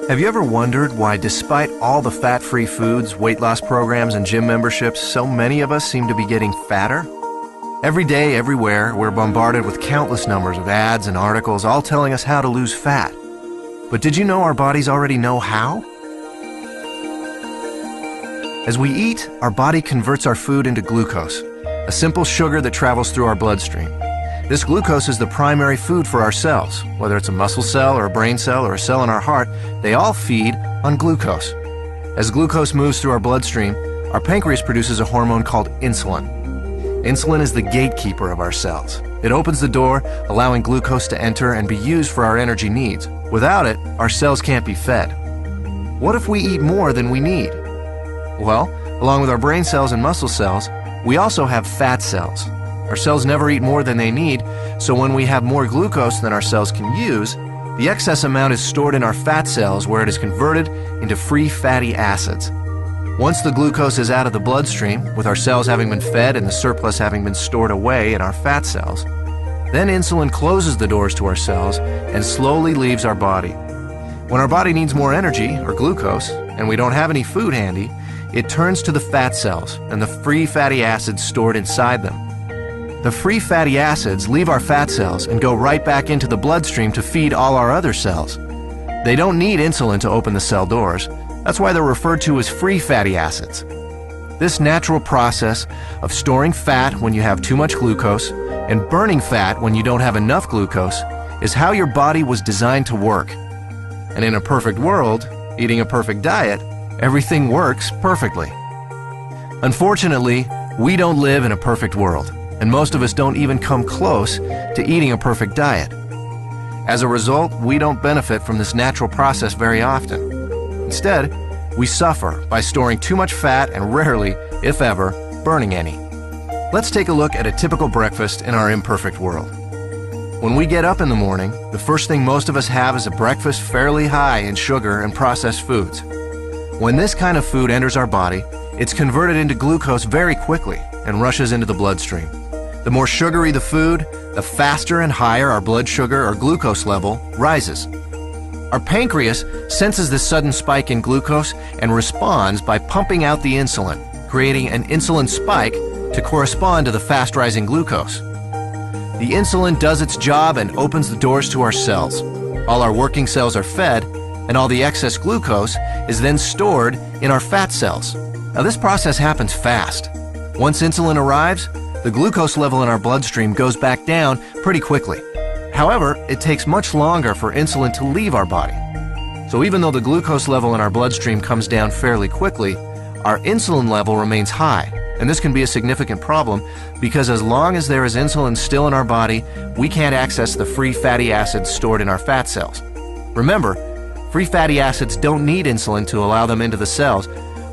Have you ever wondered why, despite all the fat-free foods, weight loss programs, and gym memberships, so many of us seem to be getting fatter? Every day, everywhere, we're bombarded with countless numbers of ads and articles all telling us how to lose fat. But did you know our bodies already know how? As we eat, our body converts our food into glucose, a simple sugar that travels through our bloodstream. This glucose is the primary food for our cells. Whether it's a muscle cell or a brain cell or a cell in our heart, they all feed on glucose. As glucose moves through our bloodstream, our pancreas produces a hormone called insulin. Insulin is the gatekeeper of our cells. It opens the door, allowing glucose to enter and be used for our energy needs. Without it, our cells can't be fed. What if we eat more than we need? Well, along with our brain cells and muscle cells, we also have fat cells. Our cells never eat more than they need, so when we have more glucose than our cells can use, the excess amount is stored in our fat cells where it is converted into free fatty acids. Once the glucose is out of the bloodstream, with our cells having been fed and the surplus having been stored away in our fat cells, then insulin closes the doors to our cells and slowly leaves our body. When our body needs more energy, or glucose, and we don't have any food handy, it turns to the fat cells and the free fatty acids stored inside them. The free fatty acids leave our fat cells and go right back into the bloodstream to feed all our other cells. They don't need insulin to open the cell doors. That's why they're referred to as free fatty acids. This natural process of storing fat when you have too much glucose and burning fat when you don't have enough glucose is how your body was designed to work. And in a perfect world, eating a perfect diet, everything works perfectly. Unfortunately, we don't live in a perfect world, and most of us don't even come close to eating a perfect diet. As a result, we don't benefit from this natural process very often. Instead, we suffer by storing too much fat and rarely, if ever, burning any. Let's take a look at a typical breakfast in our imperfect world. When we get up in the morning, the first thing most of us have is a breakfast fairly high in sugar and processed foods. When this kind of food enters our body, it's converted into glucose very quickly and rushes into the bloodstream. The more sugary the food, the faster and higher our blood sugar or glucose level rises. Our pancreas senses this sudden spike in glucose and responds by pumping out the insulin, creating an insulin spike to correspond to the fast-rising glucose. The insulin does its job and opens the doors to our cells. All our working cells are fed, and all the excess glucose is then stored in our fat cells. Now, this process happens fast. Once insulin arrives, the glucose level in our bloodstream goes back down pretty quickly. However, it takes much longer for insulin to leave our body. So even though the glucose level in our bloodstream comes down fairly quickly, our insulin level remains high. And this can be a significant problem because as long as there is insulin still in our body, we can't access the free fatty acids stored in our fat cells. Remember, free fatty acids don't need insulin to allow them into the cells,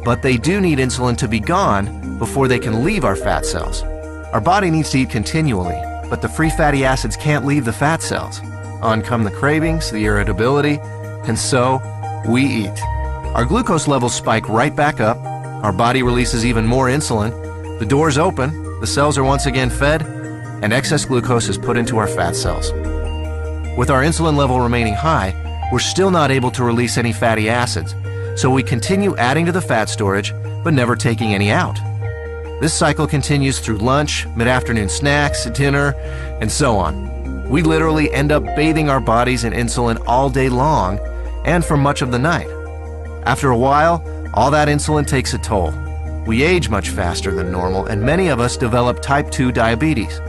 but they do need insulin to be gone before they can leave our fat cells. Our body needs to eat continually, but the free fatty acids can't leave the fat cells. On come the cravings, the irritability, and so we eat. Our glucose levels spike right back up, our body releases even more insulin, the doors open, the cells are once again fed, and excess glucose is put into our fat cells. With our insulin level remaining high, we're still not able to release any fatty acids, so we continue adding to the fat storage, but never taking any out. This cycle continues through lunch, mid-afternoon snacks, dinner, and so on. We literally end up bathing our bodies in insulin all day long and for much of the night. After a while, all that insulin takes a toll. We age much faster than normal, and many of us develop type 2 diabetes.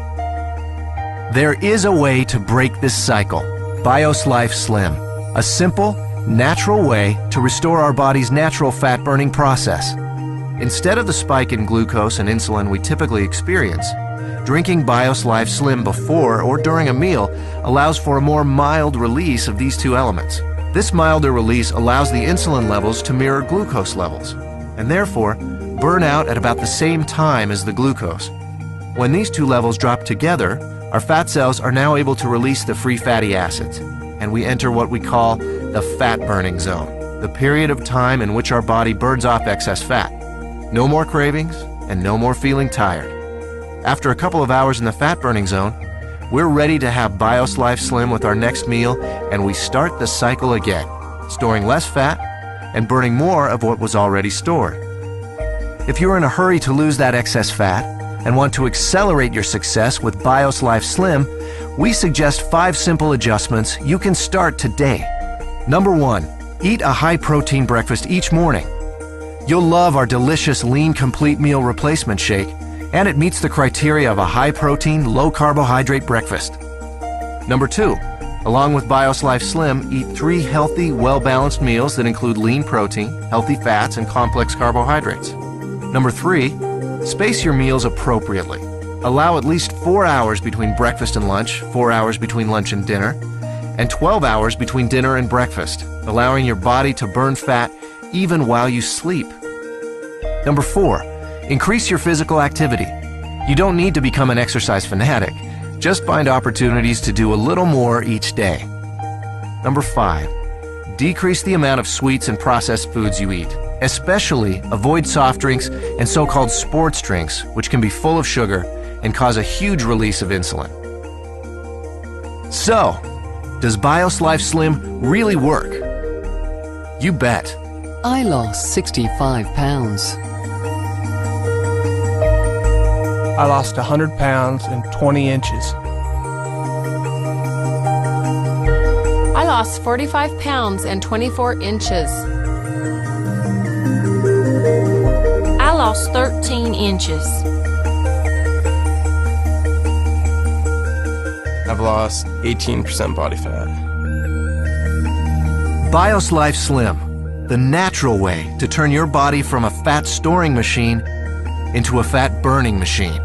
There is a way to break this cycle. BIOSLIFE Slim, a simple, natural way to restore our body's natural fat-burning process. Instead of the spike in glucose and insulin we typically experience, drinking BIOSLIFE Slim before or during a meal allows for a more mild release of these two elements. This milder release allows the insulin levels to mirror glucose levels, and therefore burn out at about the same time as the glucose. When these two levels drop together, our fat cells are now able to release the free fatty acids, and we enter what we call the fat-burning zone, the period of time in which our body burns off excess fat. No more cravings, and no more feeling tired. After a couple of hours in the fat-burning zone, we're ready to have BIOSLIFE Slim with our next meal, and we start the cycle again. storing less fat and burning more of what was already stored. If you're in a hurry to lose that excess fat and want to accelerate your success with BIOSLIFE Slim, we suggest 5 simple adjustments you can start today. Number 1, eat a high-protein breakfast each morning. You'll love our delicious Lean Complete Meal Replacement Shake, and it meets the criteria of a high-protein, low-carbohydrate breakfast. Number 2, along with BIOSLIFE Slim, eat 3 healthy, well-balanced meals that include lean protein, healthy fats, and complex carbohydrates. Number 3, space your meals appropriately. Allow at least 4 hours between breakfast and lunch, 4 hours between lunch and dinner, and 12 hours between dinner and breakfast, allowing your body to burn fat even while you sleep. Number 4, increase your physical activity. You don't need to become an exercise fanatic. Just find opportunities to do a little more each day. Number 5, decrease the amount of sweets and processed foods you eat. Especially avoid soft drinks and so-called sports drinks, which can be full of sugar and cause a huge release of insulin. So, does BIOSLIFE Slim really work? You bet. I lost 65 pounds. I lost 100 pounds and 20 inches. I lost 45 pounds and 24 inches. I lost 13 inches. I've lost 18% body fat. BIOSLIFE Slim, the natural way to turn your body from a fat storing machine into a fat burning machine.